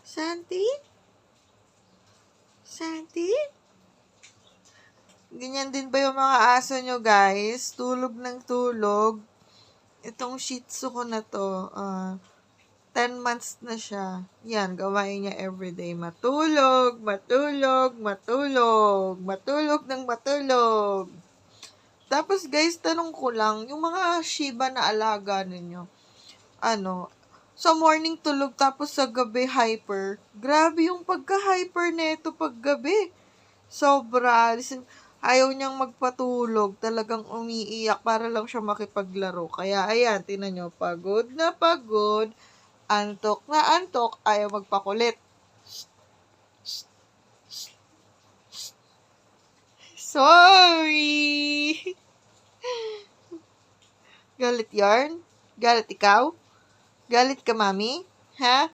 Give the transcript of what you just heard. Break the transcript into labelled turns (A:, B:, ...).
A: Santi? Santi? Ganyan din ba yung mga aso nyo, guys? Tulog ng tulog. Itong Shih Tzu ko na to, 10 months na siya. Yan, gawain niya everyday. Matulog, matulog, matulog. Matulog ng matulog. Tapos, guys, tanong ko lang, yung mga Shiba na alaga ninyo, sa morning tulog tapos sa gabi hyper. Grabe yung pagka-hyper neto pag gabi. Sobra. Ayaw niyang magpatulog. Talagang umiiyak para lang siya makipaglaro. Kaya ayan, tinan nyo, pagod na pagod. Antok na antok. Ayaw magpakulit. Sorry! Galit yarn? Galit ikaw? Galit ka, mami? Ha?